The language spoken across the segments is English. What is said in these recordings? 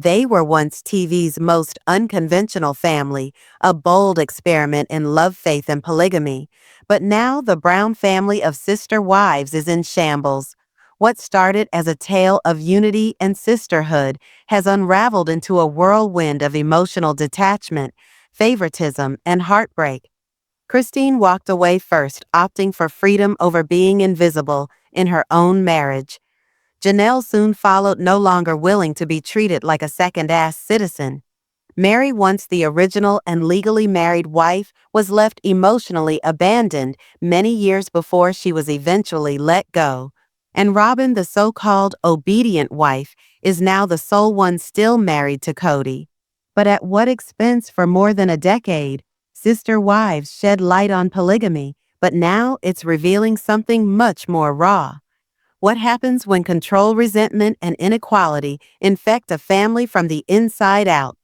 They were once TV's most unconventional family, a bold experiment in love, faith, and polygamy. But now the Brown family of sister wives is in shambles. What started as a tale of unity and sisterhood has unraveled into a whirlwind of emotional detachment, favoritism, and heartbreak. Christine walked away first, opting for freedom over being invisible in her own marriage. Janelle soon followed, no longer willing to be treated like a second-class citizen. Meri, once the original and legally married wife, was left emotionally abandoned many years before she was eventually let go. And Robyn, the so-called obedient wife, is now the sole one still married to Kody. But at what expense? For more than a decade, Sister Wives shed light on polygamy, but now it's revealing something much more raw. What happens when control, resentment, and inequality infect a family from the inside out?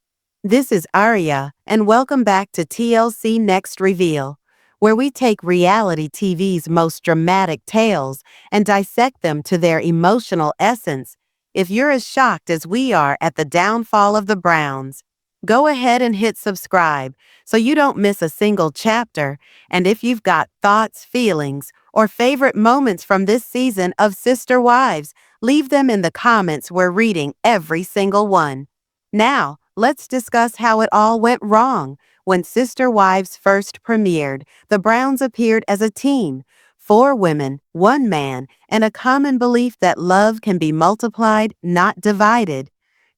This is Aria, and welcome back to TLC Next Reveal, where we take reality TV's most dramatic tales and dissect them to their emotional essence. If you're as shocked as we are at the downfall of the Browns, go ahead and hit subscribe so you don't miss a single chapter. And if you've got thoughts, feelings, or favorite moments from this season of Sister Wives, leave them in the comments. We're reading every single one. Now, let's discuss how it all went wrong. When Sister Wives first premiered, the Browns appeared as a team, 4 women, 1 man, and a common belief that love can be multiplied, not divided.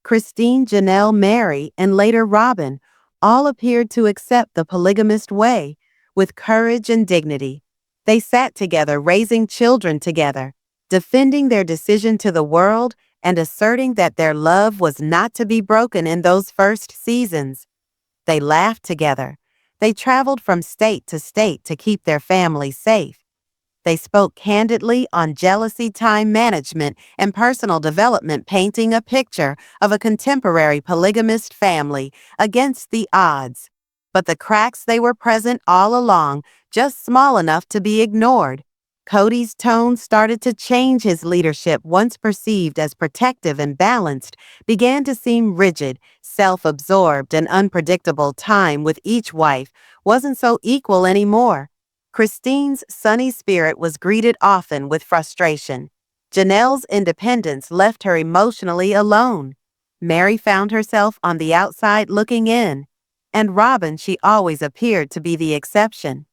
Christine, Janelle, Meri, and later Robyn all appeared to accept the polygamist way with courage and dignity. They sat together, raising children together, defending their decision to the world and asserting that their love was not to be broken in those first seasons. They laughed together. They traveled from state to state to keep their families safe. They spoke candidly on jealousy, time management, and personal development, painting a picture of a contemporary polygamist family against the odds. But the cracks, they were present all along, just small enough to be ignored. Kody's tone started to change. His leadership, once perceived as protective and balanced, began to seem rigid, self-absorbed, and unpredictable. Time with each wife wasn't so equal anymore. Christine's sunny spirit was greeted often with frustration. Janelle's independence left her emotionally alone. Meri found herself on the outside looking in. And Robyn, she always appeared to be the exception.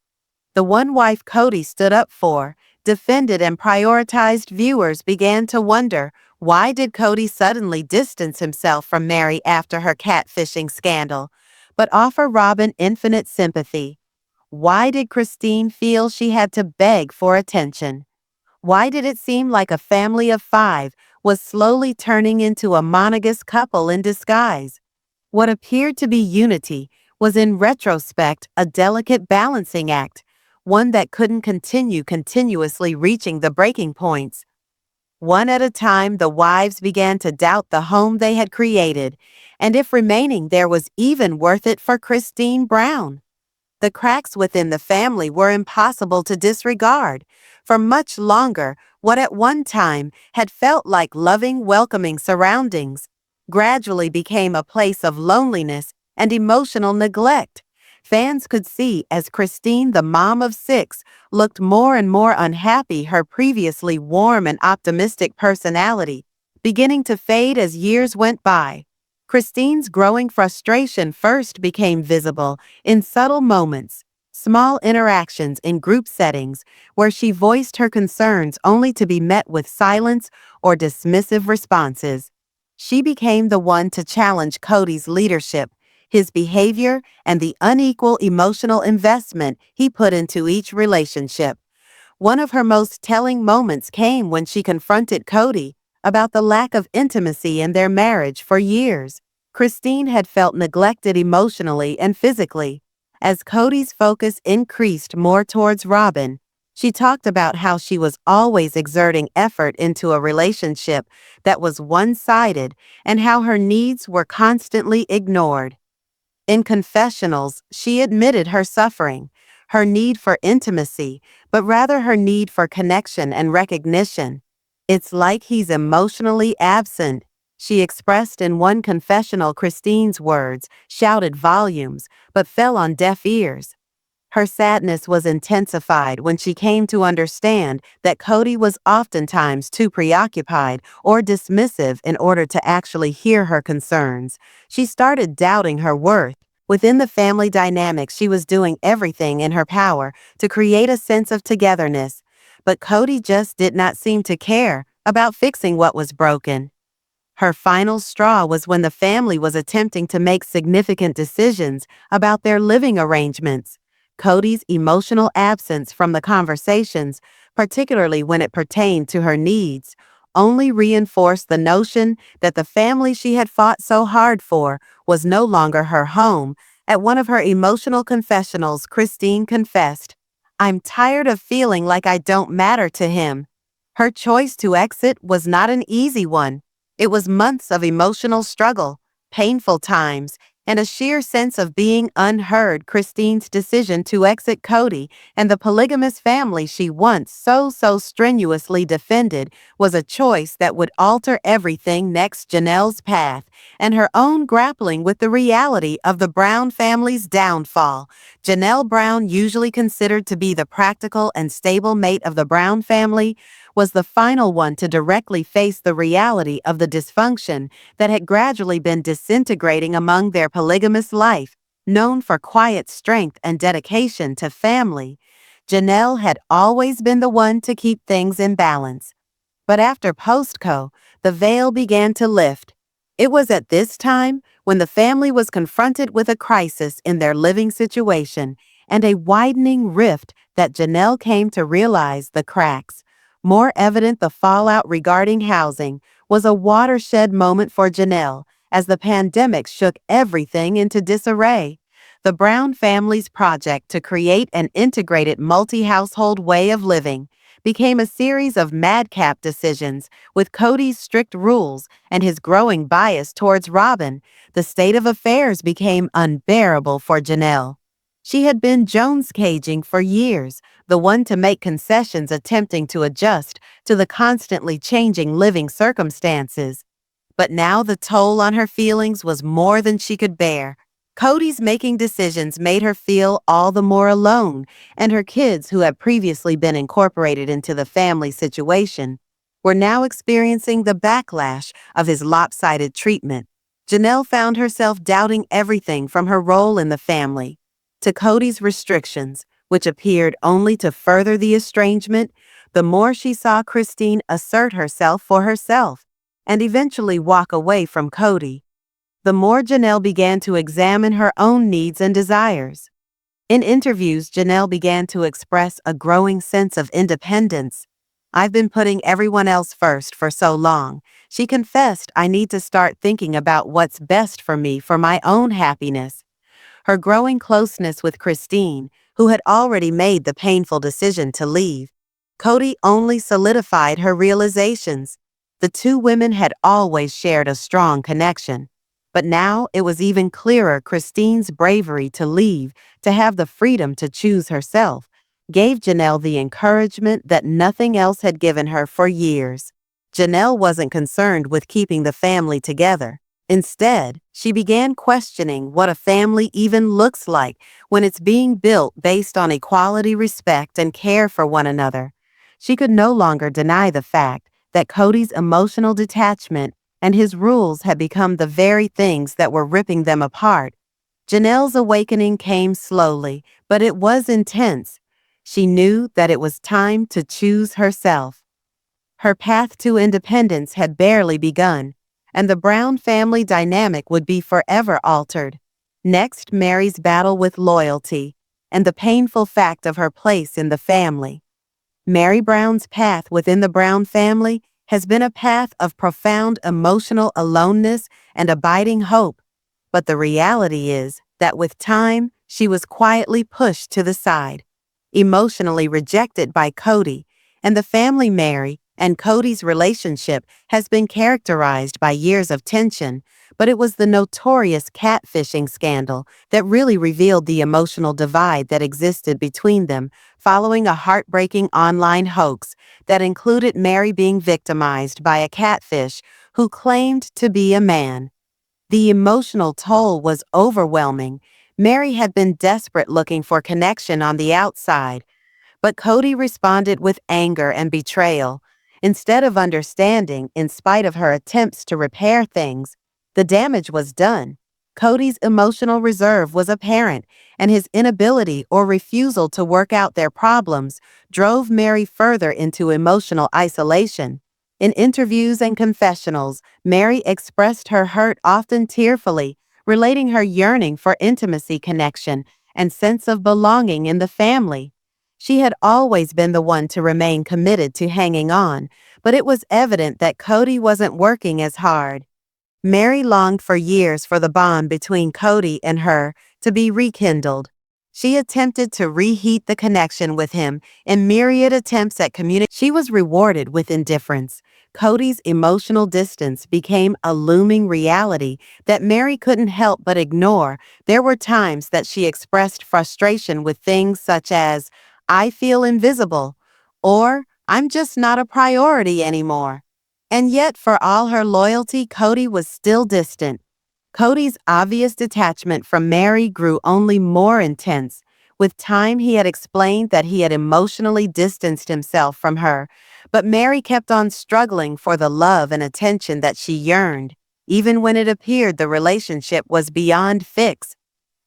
The one wife Kody stood up for, defended, and prioritized. Viewers began to wonder, why did Kody suddenly distance himself from Meri after her catfishing scandal, but offer Robyn infinite sympathy? Why did Christine feel she had to beg for attention? Why did it seem like a family of 5 was slowly turning into a monogamous couple in disguise? What appeared to be unity was in retrospect a delicate balancing act, one that couldn't continue, continuously reaching the breaking points. One at a time, the wives began to doubt the home they had created, and if remaining there was even worth it for Christine Brown. The cracks within the family were impossible to disregard. For much longer, what at one time had felt like loving, welcoming surroundings gradually became a place of loneliness and emotional neglect. Fans could see as Christine, the mom of 6, looked more and more unhappy, her previously warm and optimistic personality beginning to fade as years went by. Christine's growing frustration first became visible in subtle moments, small interactions in group settings where she voiced her concerns only to be met with silence or dismissive responses. She became the one to challenge Kody's leadership, his behavior, and the unequal emotional investment he put into each relationship. One of her most telling moments came when she confronted Kody about the lack of intimacy in their marriage for years. Christine had felt neglected emotionally and physically. As Kody's focus increased more towards Robyn, she talked about how she was always exerting effort into a relationship that was one-sided and how her needs were constantly ignored. In confessionals, she admitted her suffering, her need for intimacy, but rather her need for connection and recognition. "It's like he's emotionally absent," She expressed in one confessional Christine's words shouted volumes, but fell on deaf ears. Her sadness was intensified when she came to understand that Kody was oftentimes too preoccupied or dismissive in order to actually hear her concerns. She started doubting her worth. Within the family dynamic, she was doing everything in her power to create a sense of togetherness, but Kody just did not seem to care about fixing what was broken. Her final straw was when the family was attempting to make significant decisions about their living arrangements. Kody's emotional absence from the conversations, particularly when it pertained to her needs, only reinforced the notion that the family she had fought so hard for was no longer her home. At one of her emotional confessionals, Christine confessed, "I'm tired of feeling like I don't matter to him." Her choice to exit was not an easy one. It was months of emotional struggle, painful times, and a sheer sense of being unheard. Christine's decision to exit Kody and the polygamous family she once so strenuously defended was a choice that would alter everything next. Janelle's path and her own grappling with the reality of the Brown family's downfall. Janelle Brown, usually considered to be the practical and stable mate of the Brown family, was the final one to directly face the reality of the dysfunction that had gradually been disintegrating among their polygamous life. Known for quiet strength and dedication to family, Janelle had always been the one to keep things in balance. But after Postco, the veil began to lift. It was at this time when the family was confronted with a crisis in their living situation and a widening rift that Janelle came to realize the cracks. More evident, the fallout regarding housing was a watershed moment for Janelle as the pandemic shook everything into disarray. The Brown family's project to create an integrated multi-household way of living became a series of madcap decisions. With Kody's strict rules and his growing bias towards Robyn, the state of affairs became unbearable for Janelle. She had been Jones-caging for years, the one to make concessions attempting to adjust to the constantly changing living circumstances. But now the toll on her feelings was more than she could bear. Kody's making decisions made her feel all the more alone, and her kids, who had previously been incorporated into the family situation, were now experiencing the backlash of his lopsided treatment. Janelle found herself doubting everything from her role in the family to Kody's restrictions, which appeared only to further the estrangement. The more she saw Christine assert herself for herself and eventually walk away from Kody, the more Janelle began to examine her own needs and desires. In interviews, Janelle began to express a growing sense of independence. "I've been putting everyone else first for so long," she confessed. "I need to start thinking about what's best for me, for my own happiness." Her growing closeness with Christine, who had already made the painful decision to leave, Kody only solidified her realizations. The two women had always shared a strong connection. But now it was even clearer. Christine's bravery to leave, to have the freedom to choose herself, gave Janelle the encouragement that nothing else had given her for years. Janelle wasn't concerned with keeping the family together. Instead, she began questioning what a family even looks like when it's being built based on equality, respect, and care for one another. She could no longer deny the fact that Kody's emotional detachment and his rules had become the very things that were ripping them apart. Janelle's awakening came slowly, but it was intense. She knew that it was time to choose herself. Her path to independence had barely begun, and the Brown family dynamic would be forever altered. Next, Meri's battle with loyalty and the painful fact of her place in the family. Meri Brown's path within the Brown family has been a path of profound emotional aloneness and abiding hope. But the reality is that with time, she was quietly pushed to the side, emotionally rejected by Kody, and the family. Meri and Kody's relationship has been characterized by years of tension, but it was the notorious catfishing scandal that really revealed the emotional divide that existed between them following a heartbreaking online hoax that included Meri being victimized by a catfish who claimed to be a man. The emotional toll was overwhelming. Meri had been desperate looking for connection on the outside, but Kody responded with anger and betrayal. Instead of understanding, in spite of her attempts to repair things, the damage was done. Kody's emotional reserve was apparent, and his inability or refusal to work out their problems drove Meri further into emotional isolation. In interviews and confessionals, Meri expressed her hurt often tearfully, relating her yearning for intimacy, connection, and sense of belonging in the family. She had always been the one to remain committed to hanging on, but it was evident that Kody wasn't working as hard. Meri longed for years for the bond between Kody and her to be rekindled. She attempted to reheat the connection with him in myriad attempts at communication. She was rewarded with indifference. Kody's emotional distance became a looming reality that Meri couldn't help but ignore. There were times that she expressed frustration with things such as, "I feel invisible," or "I'm just not a priority anymore." And yet, for all her loyalty, Kody was still distant. Kody's obvious detachment from Meri grew only more intense. With time, he had explained that he had emotionally distanced himself from her, but Meri kept on struggling for the love and attention that she yearned, even when it appeared the relationship was beyond fix.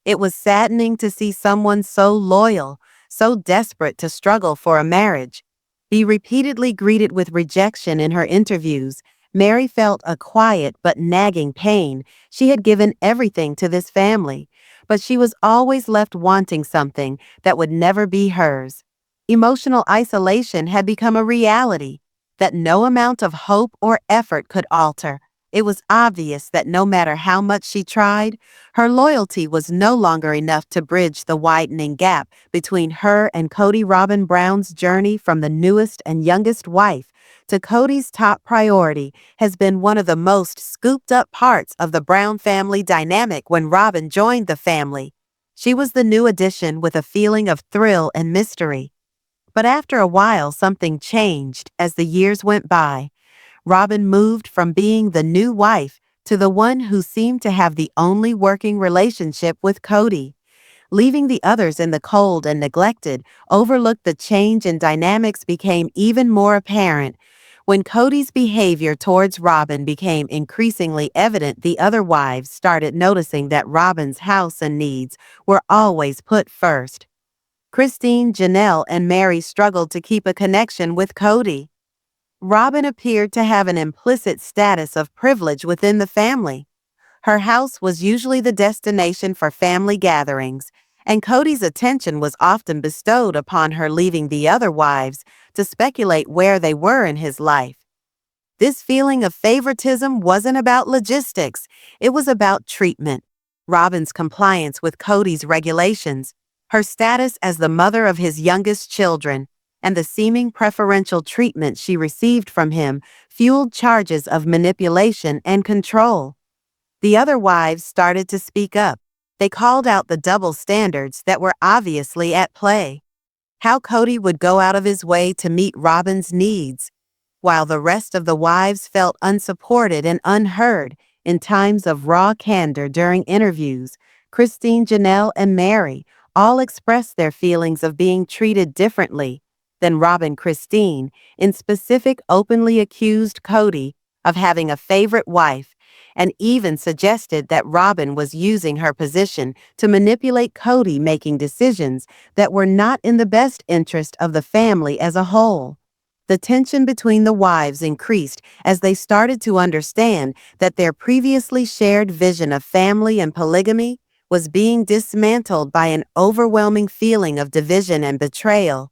It was saddening to see someone so loyal, so desperate to struggle for a marriage. Be repeatedly greeted with rejection in her interviews. Meri felt a quiet but nagging pain. She had given everything to this family, but she was always left wanting something that would never be hers. Emotional isolation had become a reality that no amount of hope or effort could alter. It was obvious that no matter how much she tried, her loyalty was no longer enough to bridge the widening gap between her and Kody. Robyn Brown's journey from the newest and youngest wife to Kody's top priority has been one of the most scooped up parts of the Brown family dynamic. When Robyn joined the family, she was the new addition with a feeling of thrill and mystery. But after a while, something changed as the years went by. Robyn moved from being the new wife to the one who seemed to have the only working relationship with Kody. Leaving the others in the cold and neglected, overlooked, the change in dynamics became even more apparent. When Kody's behavior towards Robyn became increasingly evident, the other wives started noticing that Robyn's house and needs were always put first. Christine, Janelle, and Meri struggled to keep a connection with Kody. Robyn appeared to have an implicit status of privilege within the family. Her house was usually the destination for family gatherings, and Kody's attention was often bestowed upon her, leaving the other wives to speculate where they were in his life. This feeling of favoritism wasn't about logistics, it was about treatment. Robyn's compliance with Kody's regulations, her status as the mother of his youngest children, and the seeming preferential treatment she received from him fueled charges of manipulation and control. The other wives started to speak up. They called out the double standards that were obviously at play. How Kody would go out of his way to meet Robyn's needs, while the rest of the wives felt unsupported and unheard. In times of raw candor during interviews, Christine, Janelle, and Meri all expressed their feelings of being treated differently than Robyn. Christine, in specific, openly accused Kody of having a favorite wife and even suggested that Robyn was using her position to manipulate Kody, making decisions that were not in the best interest of the family as a whole. The tension between the wives increased as they started to understand that their previously shared vision of family and polygamy was being dismantled by an overwhelming feeling of division and betrayal.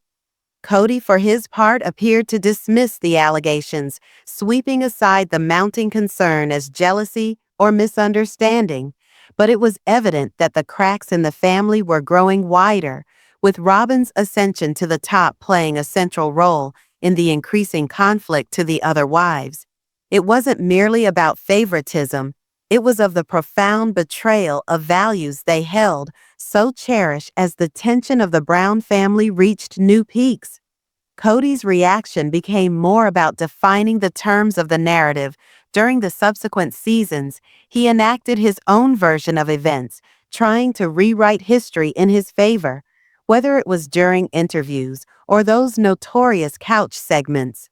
Kody, for his part, appeared to dismiss the allegations, sweeping aside the mounting concern as jealousy or misunderstanding. But it was evident that the cracks in the family were growing wider, with Robyn's ascension to the top playing a central role in the increasing conflict to the other wives. It wasn't merely about favoritism, it was of the profound betrayal of values they held so cherished. As the tension of the Brown family reached new peaks, Kody's reaction became more about defining the terms of the narrative, During the subsequent seasons, he enacted his own version of events, trying to rewrite history in his favor, whether it was during interviews or those notorious couch segments.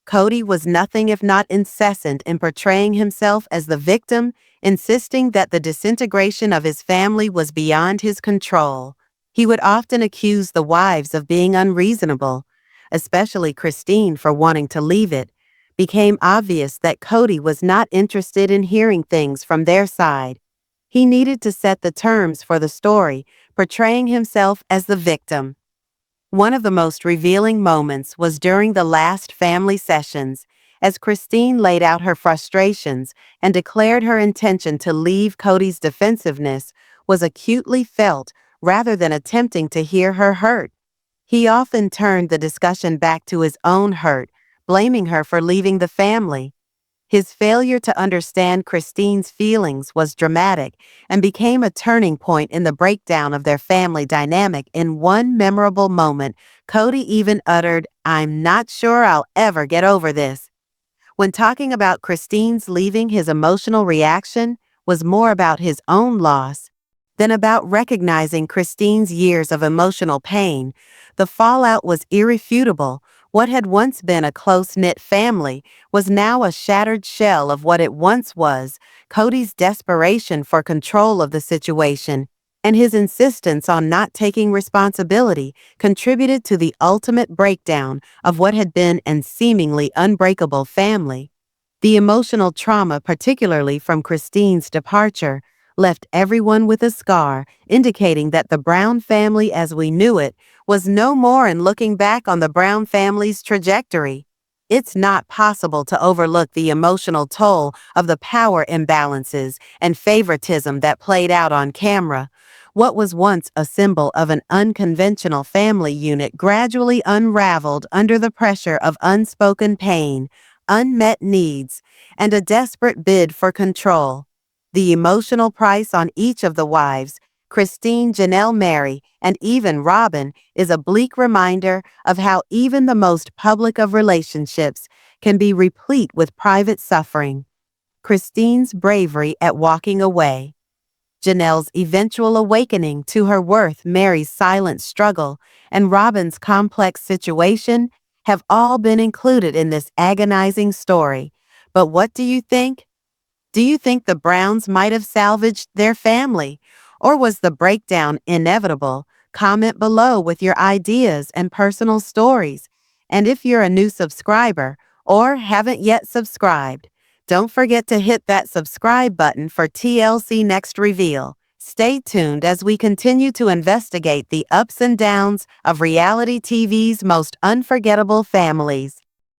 Kody was nothing if not incessant in portraying himself as the victim, insisting that the disintegration of his family was beyond his control. He would often accuse the wives of being unreasonable, especially Christine for wanting to leave it. Became obvious that Kody was not interested in hearing things from their side. He needed to set the terms for the story, portraying himself as the victim. One of the most revealing moments was during the last family sessions, as Christine laid out her frustrations and declared her intention to leave. Kody's defensiveness was acutely felt rather than attempting to hear her hurt. He often turned the discussion back to his own hurt, blaming her for leaving the family. His failure to understand Christine's feelings was dramatic and became a turning point in the breakdown of their family dynamic. In one memorable moment, Kody even uttered, "I'm not sure I'll ever get over this." When talking about Christine's leaving, his emotional reaction was more about his own loss than about recognizing Christine's years of emotional pain. The fallout was irrefutable. What had once been a close-knit family was now a shattered shell of what it once was. Kody's desperation for control of the situation and his insistence on not taking responsibility contributed to the ultimate breakdown of what had been an seemingly unbreakable family. The emotional trauma, particularly from Christine's departure, left everyone with a scar, indicating that the Brown family as we knew it was no more. And looking back on the Brown family's trajectory, it's not possible to overlook the emotional toll of the power imbalances and favoritism that played out on camera. What was once a symbol of an unconventional family unit gradually unraveled under the pressure of unspoken pain, unmet needs, and a desperate bid for control. The emotional price on each of the wives, Christine, Janelle, Meri, and even Robyn, is a bleak reminder of how even the most public of relationships can be replete with private suffering. Christine's bravery at walking away, Janelle's eventual awakening to her worth, Meri's silent struggle, and Robyn's complex situation have all been included in this agonizing story. But what do you think? Do you think the Browns might have salvaged their family? Or was the breakdown inevitable? Comment below with your ideas and personal stories. And if you're a new subscriber or haven't yet subscribed, don't forget to hit that subscribe button for TLC Next Reveal. Stay tuned as we continue to investigate the ups and downs of reality TV's most unforgettable families.